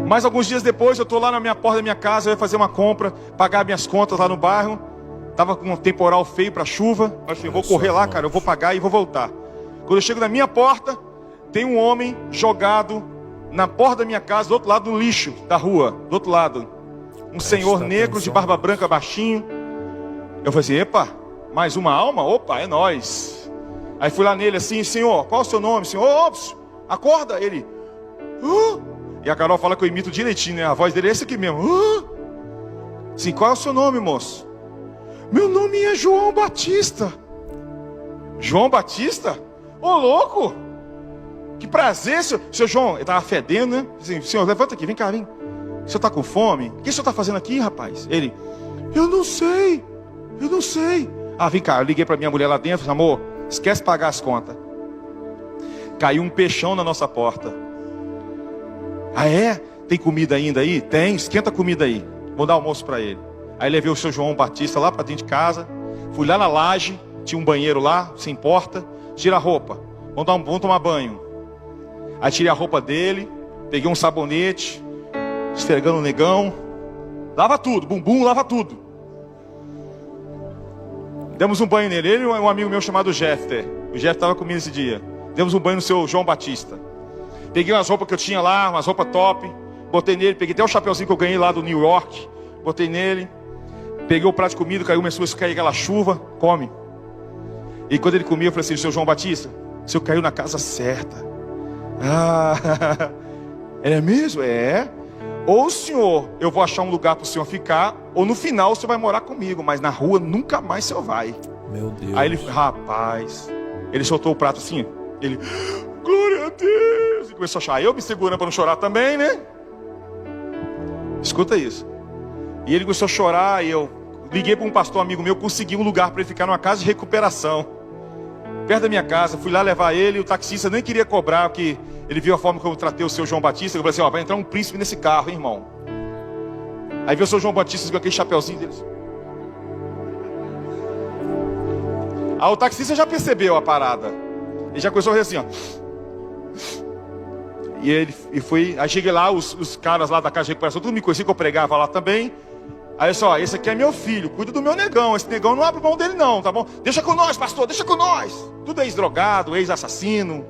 Mas alguns dias depois, eu estou lá na minha porta da minha casa, eu ia fazer uma compra, pagar minhas contas lá no bairro. Estava com um temporal feio para chuva. Eu falei, vou correr lá, cara, eu vou pagar e vou voltar. Quando eu chego na minha porta, tem um homem jogado na porta da minha casa, do outro lado do lixo da rua, do outro lado. Um senhor negro de barba branca, baixinho. Eu falei assim, epa, mais uma alma? Opa, é nóis. Aí fui lá nele assim, senhor, qual é o seu nome? Senhor, ops, acorda. Ele, e a Carol fala que eu imito direitinho, né? A voz dele é essa aqui mesmo. Assim, qual é o seu nome, moço? Meu nome é João Batista. João Batista? Ô, louco! Que prazer, seu João. Ele tava fedendo, né? Assim, senhor, levanta aqui, vem cá, vem. O senhor tá com fome? O que o senhor tá fazendo aqui, rapaz? Ele, eu não sei. Ah, vem cá, eu liguei pra minha mulher lá dentro, amor, esquece de pagar as contas. Caiu um peixão na nossa porta. Ah, é? Tem comida ainda aí? Tem, esquenta a comida aí. Vou dar almoço para ele. Aí levei o seu João Batista lá para dentro de casa. Fui lá na laje, tinha um banheiro lá, sem porta. Tira a roupa, vamos tomar banho. Aí tirei a roupa dele, peguei um sabonete, esfregando o negão. Lava tudo, bumbum, lava tudo. Demos um banho nele, ele e um amigo meu chamado Jefter. O Jefter estava comigo esse dia. Demos um banho no seu João Batista. Peguei umas roupas que eu tinha lá, umas roupas top. Botei nele, peguei até o chapeuzinho que eu ganhei lá do New York. Botei nele. Peguei o prato de comida, começou a cair aquela chuva. Come. E quando ele comia, eu falei assim, seu João Batista, o senhor caiu na casa certa. Ah, é mesmo? É. Ou o senhor, eu vou achar um lugar para o senhor ficar, ou no final o senhor vai morar comigo, mas na rua nunca mais o senhor vai. Meu Deus. Aí ele, rapaz, ele soltou o prato assim, ele, glória a Deus, e começou a chorar. Eu me segurando para não chorar também, né? Escuta isso. E ele começou a chorar, e eu liguei para um pastor amigo meu, consegui um lugar para ele ficar numa casa de recuperação, perto da minha casa. Fui lá levar ele, o taxista nem queria cobrar, porque ele viu a forma como eu tratei o seu João Batista. Eu falei assim, ó, vai entrar um príncipe nesse carro, hein, irmão. Aí veio o seu João Batista com aquele chapeuzinho dele. Aí o taxista já percebeu a parada. Ele já começou a fazer assim, ó. E foi, aí cheguei lá, os caras lá da casa de recuperação, tudo me conhecia, que eu pregava lá também. Aí eu disse, ó, esse aqui é meu filho, cuida do meu negão. Esse negão não abre mão dele não, tá bom? Deixa com nós, pastor, deixa com nós. Tudo ex-drogado, ex-assassino.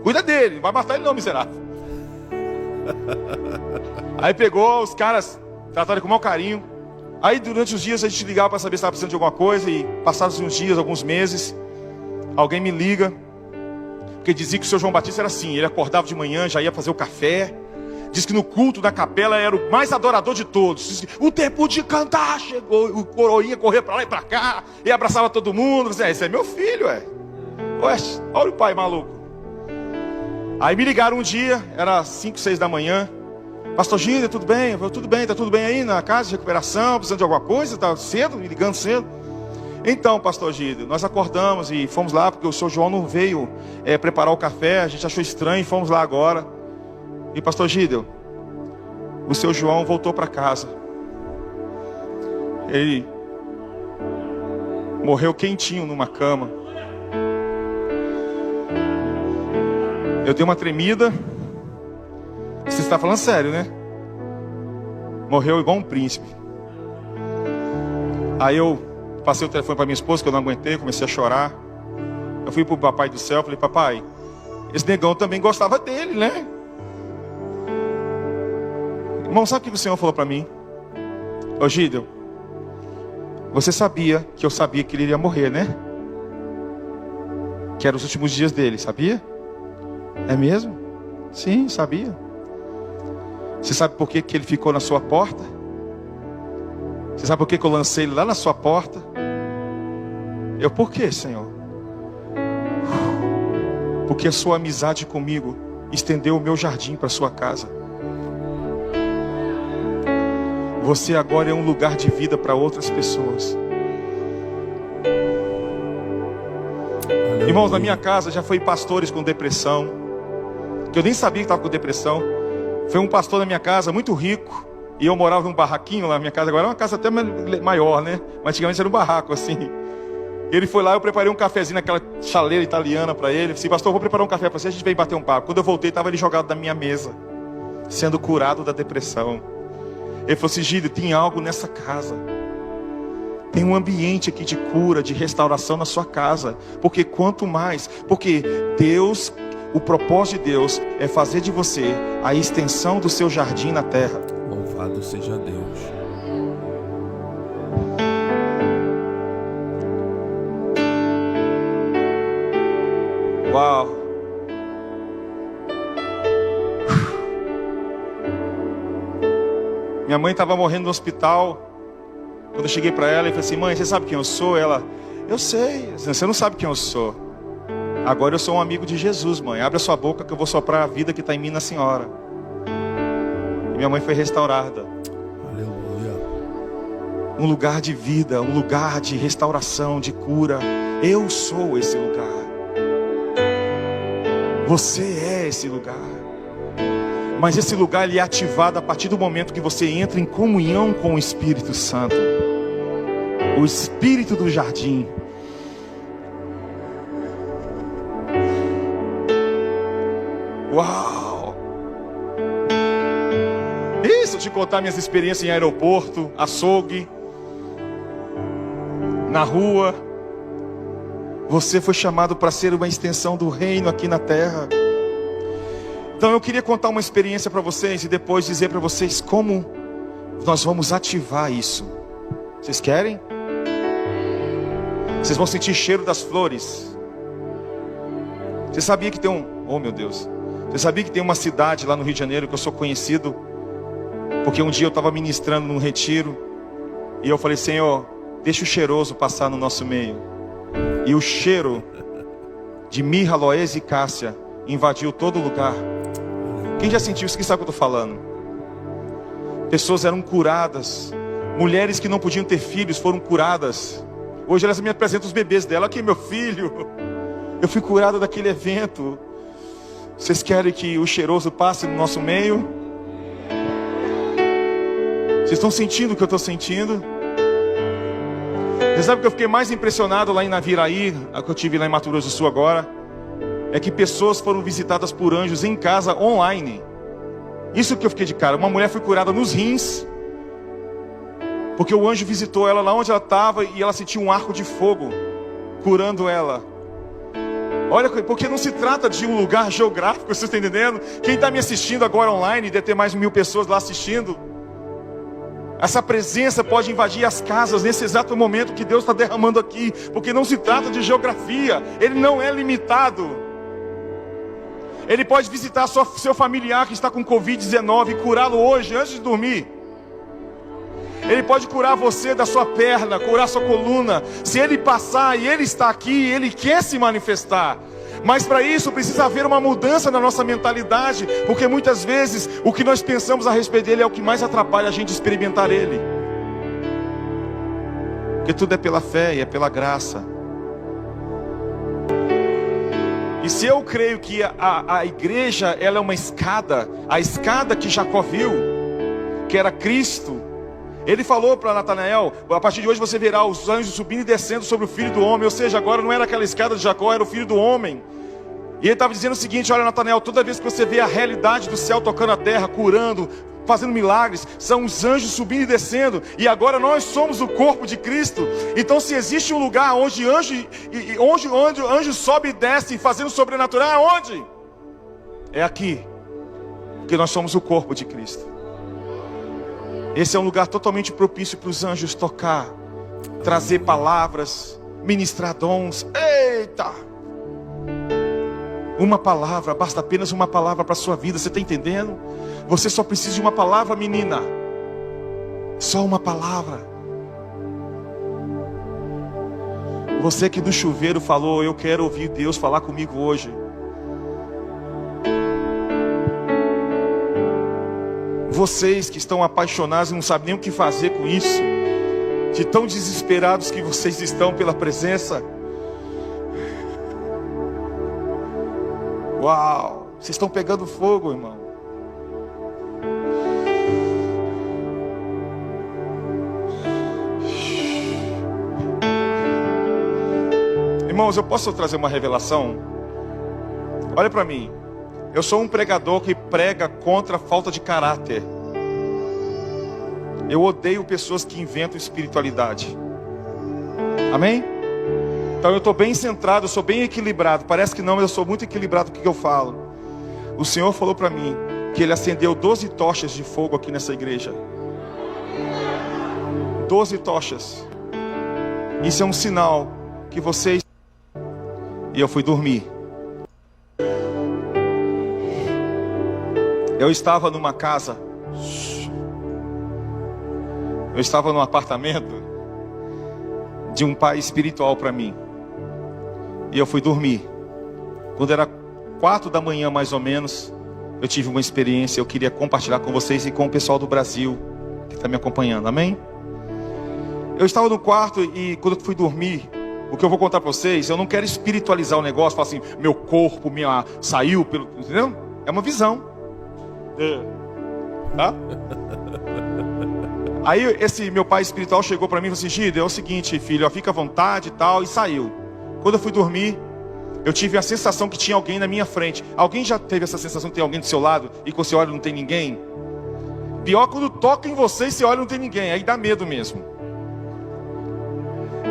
Cuida dele, não vai matar ele não, miserável. Aí pegou, os caras trataram ele com o maior carinho. Aí durante os dias a gente ligava para saber se estava precisando de alguma coisa. E passados uns dias, alguns meses, alguém me liga, porque dizia que o seu João Batista era assim, ele acordava de manhã, já ia fazer o café. Diz que no culto da capela era o mais adorador de todos. Diz que o tempo de cantar chegou. O coroinha corria para lá e para cá, e abraçava todo mundo. Dizia, esse é meu filho, Ué, olha o pai maluco. Aí me ligaram um dia, era 5, 6 da manhã. Pastor Gílio, tudo bem? Eu falei, tudo bem, tá tudo bem aí na casa de recuperação? Precisando de alguma coisa? Tá cedo, me ligando cedo. Então, pastor Gílio, nós acordamos e fomos lá, porque o senhor João não veio preparar o café. A gente achou estranho e fomos lá agora. E pastor Gílio, o seu João voltou para casa. Ele morreu quentinho numa cama. Eu dei uma tremida. Você está falando sério, né? Morreu igual um príncipe. Aí eu passei o telefone para minha esposa, que eu não aguentei, comecei a chorar. Eu fui para o papai do céu, falei, papai, esse negão também gostava dele, né? Irmão, sabe o que o Senhor falou para mim? Ô Gideon, você sabia que eu sabia que ele iria morrer, né? Que eram os últimos dias dele, sabia? É mesmo? Sim, sabia. Você sabe por que ele ficou na sua porta? Você sabe por que eu lancei ele lá na sua porta? Por quê, Senhor? Porque a sua amizade comigo estendeu o meu jardim para a sua casa. Você agora é um lugar de vida para outras pessoas. Aleluia. Irmãos, na minha casa já foi pastores com depressão, que eu nem sabia que estava com depressão. Foi um pastor na minha casa, muito rico, e eu morava num barraquinho lá na minha casa. Agora é uma casa até maior, né? Mas antigamente era um barraco assim. Ele foi lá, eu preparei um cafezinho naquela chaleira italiana para ele. Eu disse, pastor, eu vou preparar um café para você, a gente vem bater um papo. Quando eu voltei, estava ele jogado na minha mesa. sendo curado da depressão. Ele falou assim: Gílio, tem algo nessa casa. Tem um ambiente aqui de cura, de restauração na sua casa. Porque quanto mais, porque Deus, o propósito de Deus é fazer de você a extensão do seu jardim na terra. Louvado seja Deus. Uau. Minha mãe estava morrendo no hospital. Quando eu cheguei para ela e falei assim: mãe, você sabe quem eu sou? Ela: eu sei. Você não sabe quem eu sou. Agora eu sou um amigo de Jesus, mãe. Abre a sua boca que eu vou soprar a vida que está em mim na senhora. E minha mãe foi restaurada. Aleluia. Um lugar de vida, um lugar de restauração, de cura. Eu sou esse lugar. Você é esse lugar. Mas esse lugar ele é ativado a partir do momento que você entra em comunhão com o Espírito Santo. O Espírito do jardim. Uau! Isso, eu te contar minhas experiências em aeroporto, açougue, na rua. Você foi chamado para ser uma extensão do reino aqui na terra. Então eu queria contar uma experiência para vocês e depois dizer para vocês como nós vamos ativar isso. Vocês querem? Vocês vão sentir cheiro das flores. Você sabia que tem oh meu Deus. Você sabia que tem uma cidade lá no Rio de Janeiro que eu sou conhecido? Porque um dia eu estava ministrando num retiro e eu falei: Senhor, deixa o cheiroso passar no nosso meio. E o cheiro de mirra, aloés e cássia invadiu todo lugar. Quem já sentiu isso? Quem sabe o que eu estou falando? Pessoas eram curadas. Mulheres que não podiam ter filhos foram curadas. Hoje elas me apresentam os bebês dela. Aqui, meu filho. Eu fui curada daquele evento. Vocês querem que o cheiroso passe no nosso meio? Vocês estão sentindo o que eu estou sentindo? Você sabe que eu fiquei mais impressionado lá em Naviraí, a que eu tive lá em Mato Grosso do Sul agora, é que pessoas foram visitadas por anjos em casa, online. Isso que eu fiquei de cara. Uma mulher foi curada nos rins, porque o anjo visitou ela lá onde ela estava e ela sentiu um arco de fogo curando ela. Olha, porque não se trata de um lugar geográfico, vocês estão entendendo? Quem está me assistindo agora online, deve ter mais de 1000 pessoas lá assistindo. Essa presença pode invadir as casas nesse exato momento que Deus está derramando aqui. Porque não se trata de geografia. Ele não é limitado. Ele pode visitar seu familiar que está com Covid-19 e curá-lo hoje, antes de dormir. Ele pode curar você da sua perna, curar sua coluna. Se Ele passar e Ele está aqui, Ele quer se manifestar. Mas para isso precisa haver uma mudança na nossa mentalidade, porque muitas vezes o que nós pensamos a respeito dele é o que mais atrapalha a gente experimentar ele. Porque tudo é pela fé e é pela graça. E se eu creio que a igreja ela é uma escada, a escada que Jacó viu, que era Cristo, ele falou para Natanael: a partir de hoje você verá os anjos subindo e descendo sobre o Filho do Homem. Ou seja, agora não era aquela escada de Jacó, era o Filho do Homem. E ele estava dizendo o seguinte: olha, Natanael, toda vez que você vê a realidade do céu tocando a terra, curando, fazendo milagres, são os anjos subindo e descendo. E agora nós somos o corpo de Cristo. Então se existe um lugar onde anjos sobe e desce fazendo sobrenatural, é onde? É aqui. Porque nós somos o corpo de Cristo. Esse é um lugar totalmente propício para os anjos tocar, trazer palavras, ministrar dons. Eita! Uma palavra, basta apenas uma palavra para a sua vida, você está entendendo? Você só precisa de uma palavra, menina. Só uma palavra. Você que do chuveiro falou: eu quero ouvir Deus falar comigo hoje. Vocês que estão apaixonados e não sabem nem o que fazer com isso, de tão desesperados que vocês estão pela presença. Uau, vocês estão pegando fogo, irmão. Irmãos, eu posso trazer uma revelação? Olha para mim. Eu sou um pregador que prega contra a falta de caráter. Eu odeio pessoas que inventam espiritualidade. Amém? Então eu estou bem centrado, eu sou bem equilibrado. Parece que não, mas eu sou muito equilibrado no que eu falo. O Senhor falou para mim que Ele acendeu 12 tochas de fogo aqui nessa igreja. 12 tochas. Isso é um sinal que vocês... E eu fui dormir. Eu estava numa casa. Eu estava num apartamento de um pai espiritual para mim. E eu fui dormir. Quando era 4 da manhã mais ou menos, eu tive uma experiência. Eu queria compartilhar com vocês e com o pessoal do Brasil que está me acompanhando, amém? Eu estava no quarto e quando eu fui dormir, o que eu vou contar para vocês, eu não quero espiritualizar o negócio, falar assim, meu corpo saiu pelo... Entendeu? É uma visão. Tá? Aí esse meu pai espiritual chegou para mim e falou assim, Gideon, é o seguinte, filho, ó, fica à vontade e tal, e saiu. Quando eu fui dormir, eu tive a sensação que tinha alguém na minha frente. Alguém já teve essa sensação de ter alguém do seu lado e quando você olha não tem ninguém? Pior quando toca em você e você olha não tem ninguém, aí dá medo mesmo.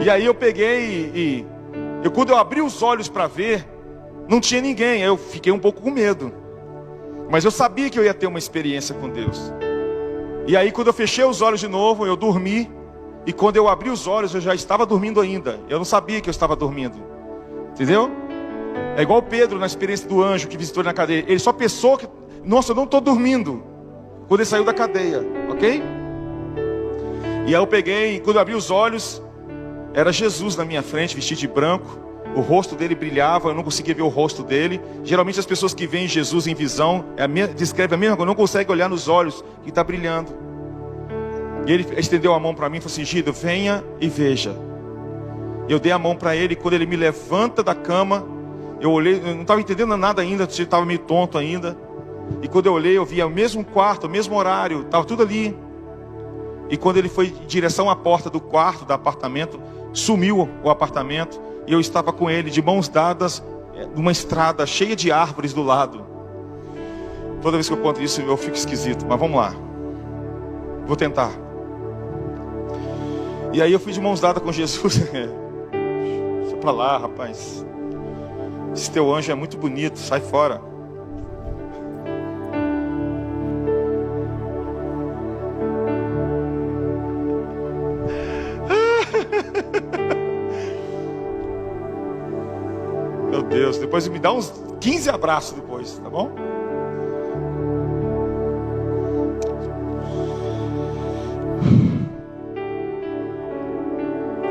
E aí eu peguei quando eu abri os olhos para ver, não tinha ninguém, eu fiquei um pouco com medo. Mas eu sabia que eu ia ter uma experiência com Deus. E aí quando eu fechei os olhos de novo, eu dormi. E quando eu abri os olhos, eu já estava dormindo ainda. Eu não sabia que eu estava dormindo. Entendeu? É igual Pedro na experiência do anjo que visitou ele na cadeia. Ele só pensou que, nossa, eu não estou dormindo. Quando ele saiu da cadeia, ok? E aí eu peguei, quando eu abri os olhos, era Jesus na minha frente, vestido de branco. O rosto dele brilhava, eu não conseguia ver o rosto dele. Geralmente as pessoas que veem Jesus em visão descrevem a mesma coisa, não conseguem olhar nos olhos que está brilhando. E ele estendeu a mão para mim e falou assim, Gideon, venha e veja. Eu dei a mão para ele e quando ele me levanta da cama, eu olhei, eu não estava entendendo nada ainda, estava meio tonto ainda. E quando eu olhei, eu via o mesmo quarto, o mesmo horário, estava tudo ali. E quando ele foi em direção à porta do quarto, do apartamento, sumiu o apartamento. E eu estava com ele de mãos dadas, numa estrada cheia de árvores do lado. Toda vez que eu conto isso eu fico esquisito, mas vamos lá. Vou tentar. E aí eu fui de mãos dadas com Jesus. Sai pra lá, rapaz. Esse teu anjo é muito bonito, sai fora. Meu Deus, depois me dá uns 15 abraços depois, tá bom?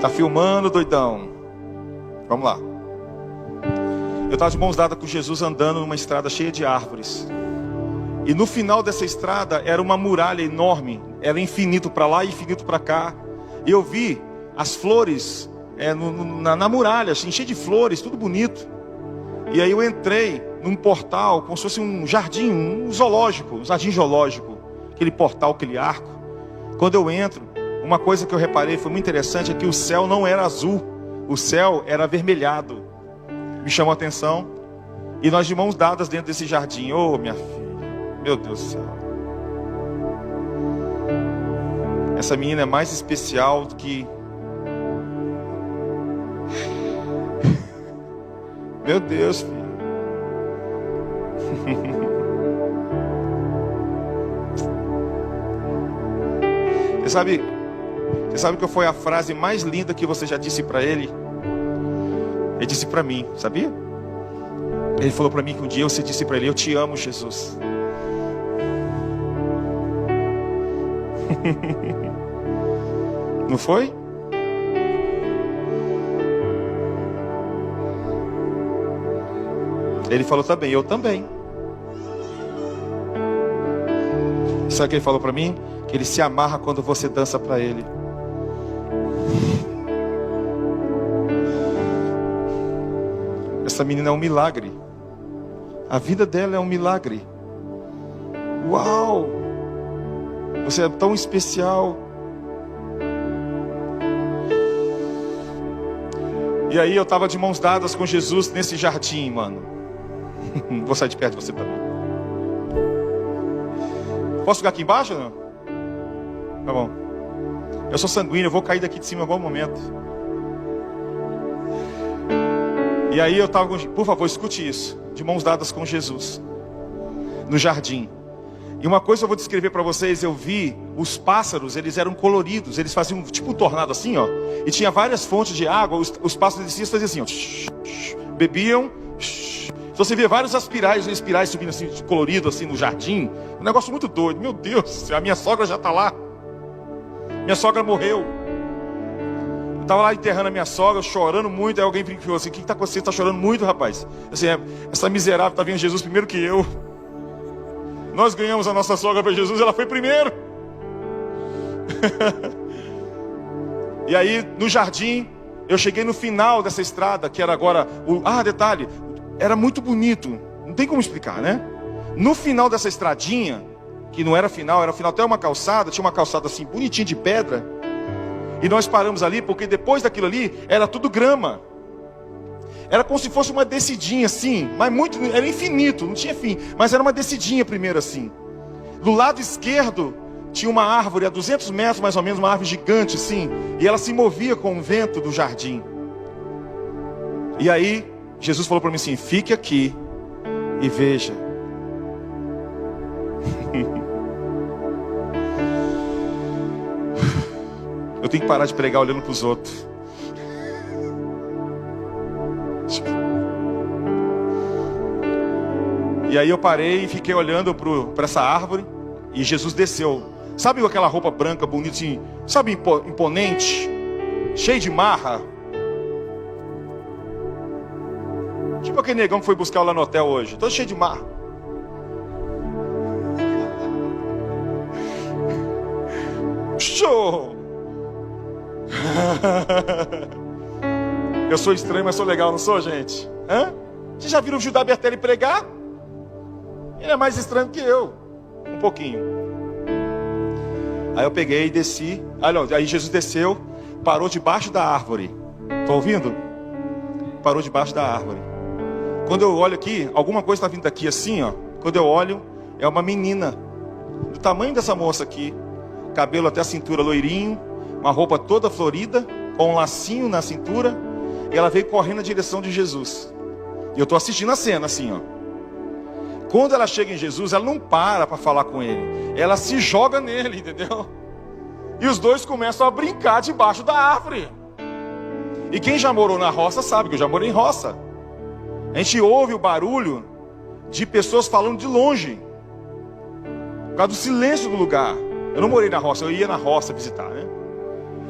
Tá filmando, doidão? Vamos lá. Eu estava de mãos dadas com Jesus andando numa estrada cheia de árvores. E no final dessa estrada era uma muralha enorme. Era infinito para lá e infinito para cá. E eu vi as flores na muralha, assim, cheio de flores, tudo bonito. E aí eu entrei num portal, como se fosse um jardim, um zoológico, um jardim zoológico. Aquele portal, aquele arco. Quando eu entro, uma coisa que eu reparei, foi muito interessante, é que o céu não era azul. O céu era avermelhado. Me chamou a atenção. E nós de mãos dadas dentro desse jardim. Oh, minha filha, meu Deus do céu. Essa menina é mais especial do que... Meu Deus, filho. Você sabe que foi a frase mais linda que você já disse para ele? Ele disse para mim, sabia? Ele falou para mim que um dia você disse para ele, eu te amo, Jesus. Não foi? Ele falou também, eu também. Sabe o que ele falou para mim? Que ele se amarra quando você dança para ele. Essa menina é um milagre. A vida dela é um milagre. Uau! Você é tão especial. E aí eu estava de mãos dadas com Jesus nesse jardim, mano. Vou sair de perto de você também. Posso ficar aqui embaixo ou não? Tá bom. Eu sou sanguíneo, eu vou cair daqui de cima em algum momento. E aí eu estava, por favor, escute isso. De mãos dadas com Jesus. No jardim. E uma coisa eu vou descrever para vocês. Eu vi os pássaros, eles eram coloridos. Eles faziam tipo um tornado assim, ó. E tinha várias fontes de água. Os pássaros desciam e faziam assim, ó. Bebiam. Então você vê vários espirais subindo assim, colorido assim no jardim. Um negócio muito doido. Meu Deus, a minha sogra já está lá. Minha sogra morreu. Eu estava lá enterrando a minha sogra, chorando muito. Aí alguém falou assim: o que está acontecendo? Você está chorando muito, rapaz? Assim, essa miserável está vendo Jesus primeiro que eu. Nós ganhamos a nossa sogra para Jesus, ela foi primeiro. E aí, no jardim, eu cheguei no final dessa estrada, que era agora... detalhe, era muito bonito. Não tem como explicar, né? No final dessa estradinha, que não era final, era final até uma calçada, tinha uma calçada assim, bonitinha de pedra. E nós paramos ali, porque depois daquilo ali, era tudo grama. Era como se fosse uma descidinha assim, mas muito, era infinito, não tinha fim. Mas era uma descidinha primeiro assim. Do lado esquerdo, tinha uma árvore a 200 metros mais ou menos, uma árvore gigante assim. E ela se movia com o vento do jardim. E aí, Jesus falou para mim assim: fique aqui e veja. Eu tenho que parar de pregar olhando para os outros. E aí eu parei e fiquei olhando para essa árvore. E Jesus desceu. Sabe com aquela roupa branca, bonita assim? Sabe, imponente? Cheio de marra? Tipo aquele negão que foi buscar lá no hotel hoje. Todo cheio de marra. Show! Eu sou estranho, mas sou legal, não sou, gente? Hã? Vocês já viram o Judá Bertelli pregar? Ele é mais estranho que eu. Um pouquinho. Aí eu peguei e desci. Aí Jesus desceu, parou debaixo da árvore. Estão ouvindo? Parou debaixo da árvore. Quando eu olho aqui, alguma coisa está vindo daqui assim, ó. Quando eu olho, é uma menina. Do tamanho dessa moça aqui. Cabelo até a cintura loirinho. Uma roupa toda florida, com um lacinho na cintura. E ela veio correndo na direção de Jesus. E eu estou assistindo a cena assim, ó. Quando ela chega em Jesus, ela não para falar com ele. Ela se joga nele, entendeu? E os dois começam a brincar debaixo da árvore. E quem já morou na roça sabe que eu já morei em roça. A gente ouve o barulho de pessoas falando de longe. Por causa do silêncio do lugar. Eu não morei na roça, eu ia na roça visitar, né?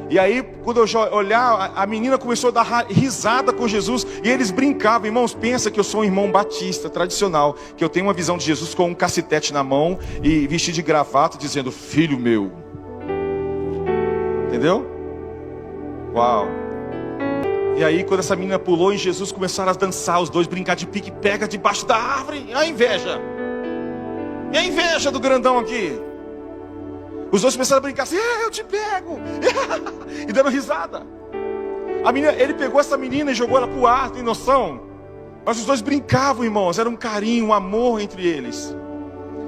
E aí, quando eu olhar, a menina começou a dar risada com Jesus. E eles brincavam. Irmãos, pensa que eu sou um irmão batista, tradicional. Que eu tenho uma visão de Jesus com um cacetete na mão e vestido de gravata, dizendo: filho meu. Entendeu? Uau. E aí, quando essa menina pulou em Jesus, começaram a dançar. Os dois brincar de pique-pega debaixo da árvore. A inveja. E a inveja do grandão aqui. Os dois começaram a brincar assim: eu te pego. E dando risada. Ele pegou essa menina e jogou ela pro ar, tem noção? Mas os dois brincavam, irmãos. Era um carinho, um amor entre eles.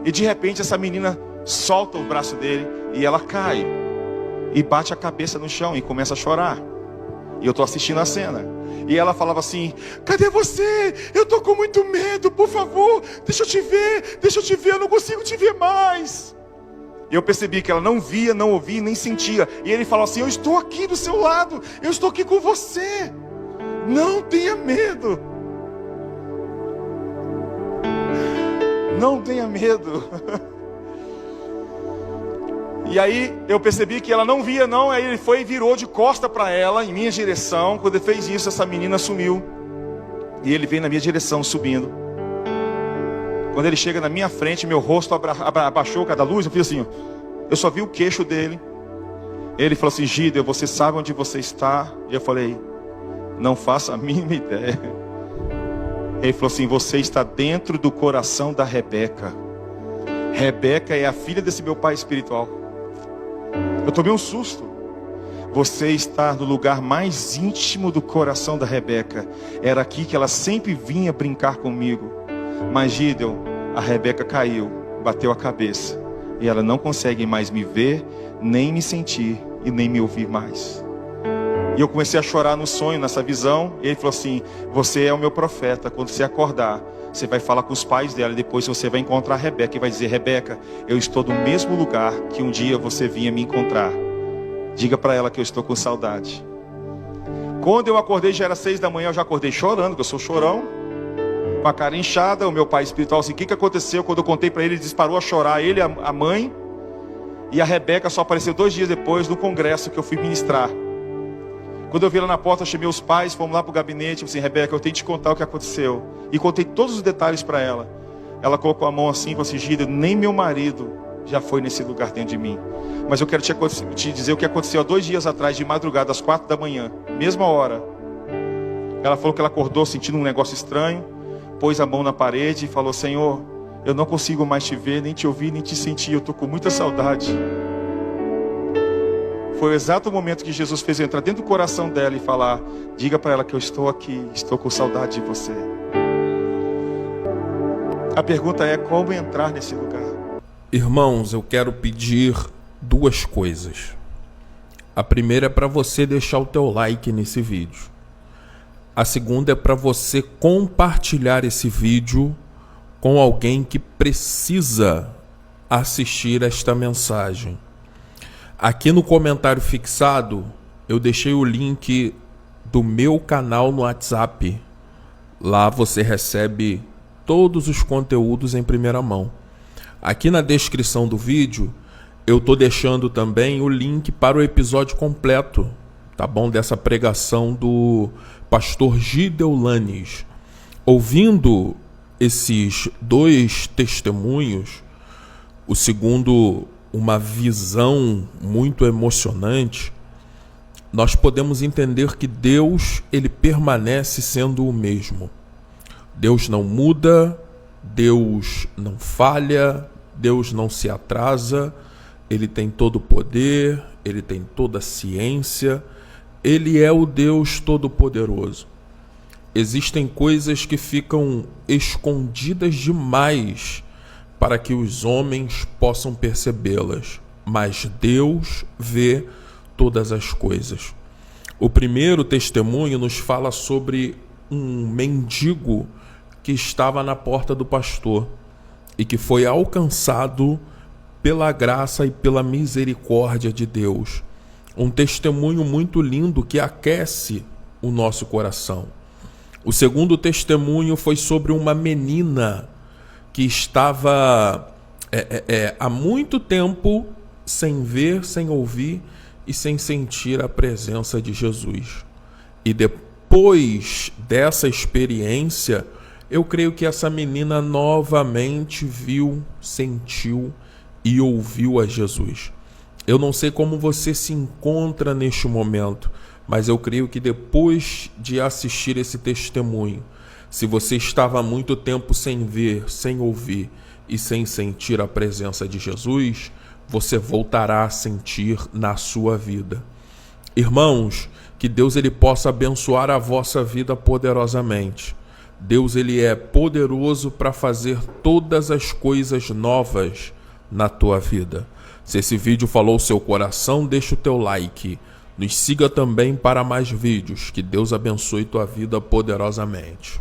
E de repente essa menina solta o braço dele e ela cai. E bate a cabeça no chão e começa a chorar. E eu estou assistindo a cena. E ela falava assim: cadê você? Eu estou com muito medo, por favor. Deixa eu te ver, eu não consigo te ver mais. E eu percebi que ela não via, não ouvia, nem sentia. E ele falou assim: eu estou aqui do seu lado. Eu estou aqui com você. Não tenha medo. Não tenha medo. E aí eu percebi que ela não via não. Aí ele foi e virou de costa para ela, em minha direção. Quando ele fez isso, essa menina sumiu. E ele veio na minha direção, subindo. Quando ele chega na minha frente, meu rosto abaixou cada luz. Eu fiz assim, eu só vi o queixo dele. Ele falou assim: Gideon, você sabe onde você está? E eu falei: não faço a mínima ideia. Ele falou assim: você está dentro do coração da Rebeca. Rebeca é a filha desse meu pai espiritual. Eu tomei um susto. Você está no lugar mais íntimo do coração da Rebeca. Era aqui que ela sempre vinha brincar comigo. Mas Gideon, a Rebeca caiu, bateu a cabeça. e ela não consegue mais me ver, nem me sentir e nem me ouvir mais. E eu comecei a chorar no sonho, nessa visão. E ele falou assim: você é o meu profeta. Quando você acordar, você vai falar com os pais dela. E depois você vai encontrar a Rebeca e vai dizer: Rebeca, eu estou no mesmo lugar que um dia você vinha me encontrar. Diga para ela que eu estou com saudade. Quando eu acordei, já era 6 da manhã. Eu já acordei chorando, porque eu sou chorão, com a cara inchada. O meu pai espiritual assim: o que aconteceu? Quando eu contei para ele, ele disparou a chorar. Ele, a mãe. E a Rebeca só apareceu 2 dias depois, no congresso que eu fui ministrar. Quando eu vi ela na porta, eu chamei os pais, fomos lá para o gabinete. Eu falei assim: Rebeca, eu tenho que te contar o que aconteceu. E contei todos os detalhes para ela. Ela colocou a mão assim e falou assim: Gida, nem meu marido já foi nesse lugar dentro de mim. Mas eu quero te dizer o que aconteceu há 2 dias atrás, de madrugada, às 4 da manhã, mesma hora. Ela falou que ela acordou sentindo um negócio estranho, pôs a mão na parede e falou: Senhor, eu não consigo mais te ver, nem te ouvir, nem te sentir. Eu estou com muita saudade. Foi o exato momento que Jesus fez eu entrar dentro do coração dela e falar: diga para ela que eu estou aqui, estou com saudade de você. A pergunta é: como entrar nesse lugar? Irmãos, eu quero pedir 2 coisas. A primeira é para você deixar o teu like nesse vídeo. A segunda é para você compartilhar esse vídeo com alguém que precisa assistir esta mensagem. Aqui no comentário fixado, eu deixei o link do meu canal no WhatsApp. Lá você recebe todos os conteúdos em primeira mão. Aqui na descrição do vídeo, eu estou deixando também o link para o episódio completo, tá bom? Dessa pregação do pastor Gideulanes. Ouvindo esses 2 testemunhos, o segundo, uma visão muito emocionante, nós podemos entender que Deus, ele permanece sendo o mesmo. Deus não muda, Deus não falha, Deus não se atrasa, ele tem todo o poder, ele tem toda a ciência, ele é o Deus Todo-Poderoso. Existem coisas que ficam escondidas demais para que os homens possam percebê-las, mas Deus vê todas as coisas. O primeiro testemunho nos fala sobre um mendigo que estava na porta do pastor e que foi alcançado pela graça e pela misericórdia de Deus. Um testemunho muito lindo que aquece o nosso coração. O segundo testemunho foi sobre uma menina que estava há muito tempo sem ver, sem ouvir e sem sentir a presença de Jesus. E depois dessa experiência, eu creio que essa menina novamente viu, sentiu e ouviu a Jesus. Eu não sei como você se encontra neste momento, mas eu creio que depois de assistir esse testemunho, se você estava há muito tempo sem ver, sem ouvir e sem sentir a presença de Jesus, você voltará a sentir na sua vida. Irmãos, que Deus ele possa abençoar a vossa vida poderosamente. Deus ele é poderoso para fazer todas as coisas novas na tua vida. Se esse vídeo falou o seu coração, deixa o teu like. Nos siga também para mais vídeos. Que Deus abençoe tua vida poderosamente.